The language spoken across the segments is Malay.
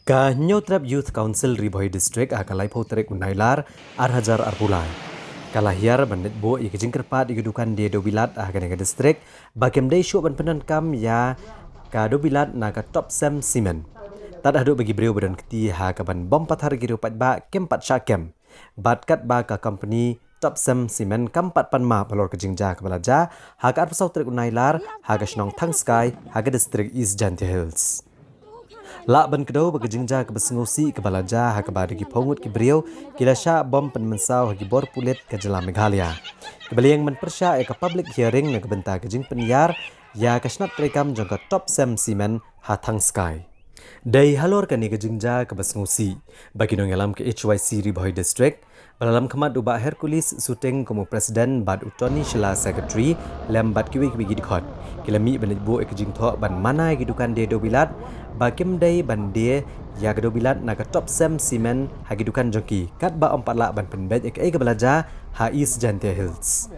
Ka Nyotrap Youth Council Riboy District akalai pautrek unailar arhajar arpulai. Kalahiar bandit bo ikijing kerpat igudukan dia dobilat aganega district bakem day syuk ban penan kam ya ka dobilat na ka top sem simen. Tad adu bagi beliau badan keti ha ka ban bom pathar giru pat ba kem pat syakem. Bat kat ba ka company top sem simen kam pat pan ma palor kejingja ka balaja ha ka arpasau trek unailar ha ka snong thang sky ha ka district East Jantia Hills. La ban kedau bagi jingja ke besengosi ke balaja ha ke bagi pongut ke beriau kila sya bom penmensau hagi bor pulit ke jelam Meghalaya. Kebaliang men persya ke public hearing na kebenta ke jing penyiar ya ke snat rekam jangka top sem simen ha thang sky. Dai halor ke ni ke jingja ke besengosi bagi nong alam ke HYC Riboy District dalam kemat ubah Hercules syuting komu presiden bad utoni shela secretary lem bad kiwi kiwi dikot kilami banit bu ek jing tho ban mana gidukan de dobilat bakim dai ban de ya ke dobilat na ke top sem simen ha gidukan joki kat ba empat lak ban penbet ek ke belaja ha East Jantia Hills.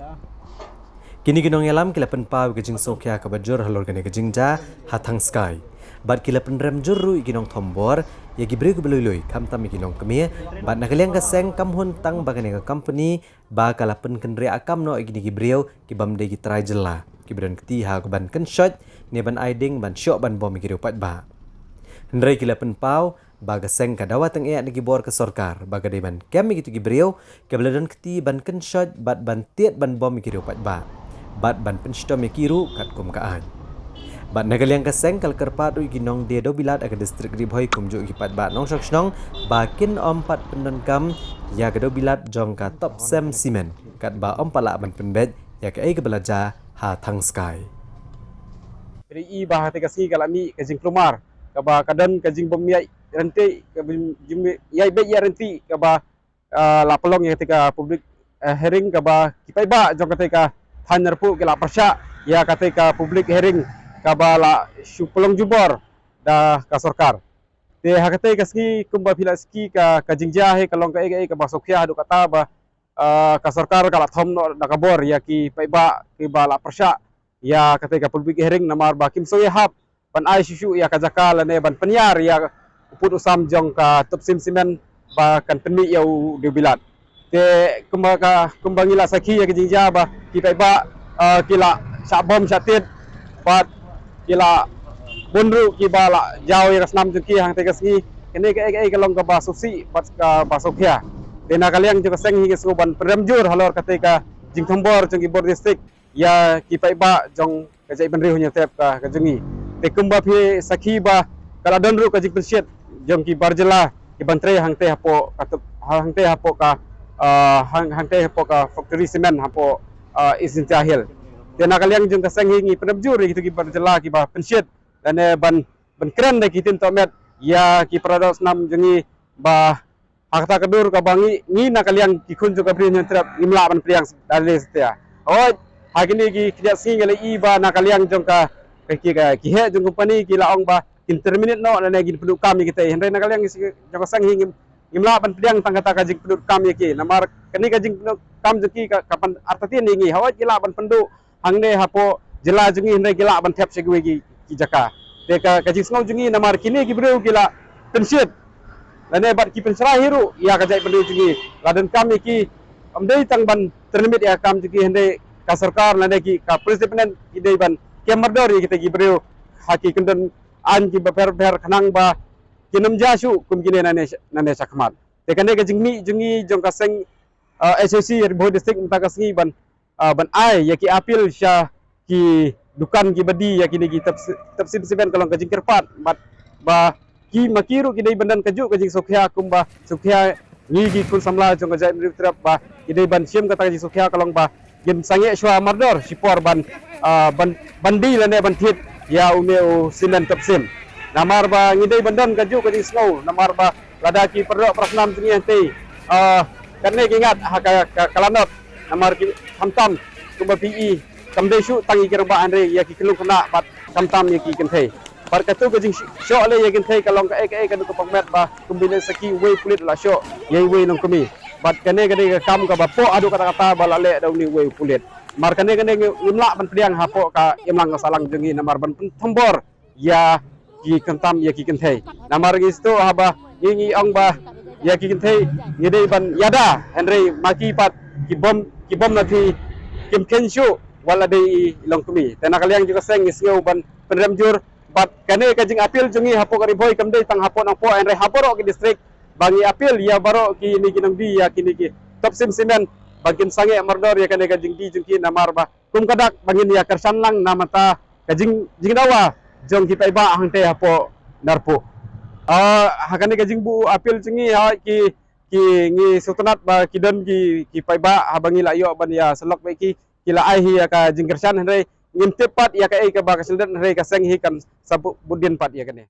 Kini ginong alam kila penpa ke jing sokya ke bajur halor ke jingja ha thang sky. Bad kila penrem juru ikinong thombor ya gibri ku belului kam tam ikinong kemi bad nakaliang ka seng kam hun tang bagane ka company ba kala pen kenre akam no igini gibriu ki bam de gi try jela kibran keti ha ku ban ken shot ne ban aiding ban syok ban bom giru pat ba hendrai kila pen pau ba ka seng ka dawa teng e ni gibor ke sorkar ba ka de ban kem gitu gibriu ke beladan keti ban ken shot bad ban tiet ban bom giru pat ba bad ban pen stom kiru kat kum kaan. Bat nagaliang kaseng kal kerpat ui ginong dia dobilat aga distrik Riboy kumjuk kipat bat nong syok snong bakin ompat pendonkam ya ga dobilat jong ka top sem simen kat ba ompala ban penbet ya ka ai belaja ha thang sky. Ri bah te kasi kalami kajing kelumar ka ba kadan kajing bemiai renti ka yai bet ya renti ka ba la pelong ya ketika publik hearing ka ba kipai ba jong ketika thanar pu ke la persya ya ketika publik hearing kabala pelong jubor dah ka sorkar te hakate kaski kumba filaski ka kajingja he kalong ka ege ka basokya du kata ba ka sorkar kala thom no da kabor ya ki paiba ki bala persya ya kate ka public hearing namar ba kim soye hap ban ai shishu ya ka jakal ne ban penyar ya uput usam jong ka top sim simen ba kan peni ya de bilat te kumba ngila sakhi ya kajingja ba ki paiba kila sabom syatit bat kila bundru ki bala jauh ya kasnam jengki hang tegasni kene ke kalong ka basusi bat ka basokya dena kaliang juga seng hi suban peremjur halor ketika jing thombor jeng ibor district ya ki paiba jong kajai benri hunya tep ka kajengi te kumba phi sakhi ba kala donru ka jing pensyet jong ki barjela ki bantre hang te hapo ka hang te hapo ka factory cement hapo isin jahil dena kaliang jeng kaseng hingi penabjur gitu ki berjela ki ba pensyet dan ban keren de kitin tomet ya ki prados nam jengi ba hakta kedur ka bangi ni na kaliang ki kun juga brin trap imla ban priang dari setia oh hakini ki kya single i ba na kaliang jeng ka ki he jeng company ki laong ba interminate no na gin penduk kami kita hendai na kaliang jeng kaseng hingi imla ban priang tangkata ka jing penduk kami ki namar kani ka jing penduk kam jeki kapan artatin hingi hawat kila ban penduk hangne hapo jela jungi hindai gila ban thep segwe ki jaka te ka kajing snau jungi namar kini ki breu gila pensyet lane bat ki pensra hiru ya ka jai pendu jungi laden kami ki amdei tang ban terlimit ya kam jungi hindai ka sarkar lane ki ka presiden ki dei ban kemardor kita ki breu haki kenden an ki ber khanang ba kinam jasu kum kini nane sakmat te kane ka jingmi jungi jong kaseng SOC Riboy district mtakasngi ban ai ya ki apil sya ki dukan ki badi ya kini ki tapsim simen kalong kajing kerpat ba ki makiru ki dei bandan kaju kajing sokya kumba sokya ni ki kun samla jong kajai trap ba ki dei ban sim kata kajing sokya kalong ba gin sange shwa mardor sipor bandi lane ban thit ya umeu simen tapsim namar ba ngidei bandan kaju kajing snow namar ba lada ki perdo prasnam jengi ante karne ingat kalanot namar ki hamtam kumba PE kamde shu tangi kirba andre ya ki kelung kena bat hamtam ya ki kenthe par katu ke jing sho le ya kenthe kalong ka ek ka du pangmet ba kumbine saki we pulit la sho ye we nong kami bat kane kam ka ba po adu kata bala le daw ni we pulit mar kane imla ban priang hapo ka imlang ka salang jengi namar ban thombor ya ki kentam ya ki kentai namar gisto haba ngi ong ba ya ki kentai ngide ban yada henry maki pat ki bom nati kim kenshu wala dei longkumi tena kaliang juga seng isngeu ban penramjur bat kane kajing apil jungi hapo kari boy kamdei tang hapo nang po henry haporo ki distrik bangi apil ya baro ki ni kinang di ya kini ki top sim simen bagin sange mardor ya kane kajing di jungki namar ba kum kadak bangin ya kersan lang namata kajing jingdawa jong kita iba hangte hapo narpo hakane kajing bu apil jungi ha ki ngi sutunat ba kidon ki paiba habangi layo ban ya selok ba ki kila ai hi ya ka jing kersan henry ngintip pat ya ka ei ka ba kasildan henry ka seng hi kan sabu budin pat ya kane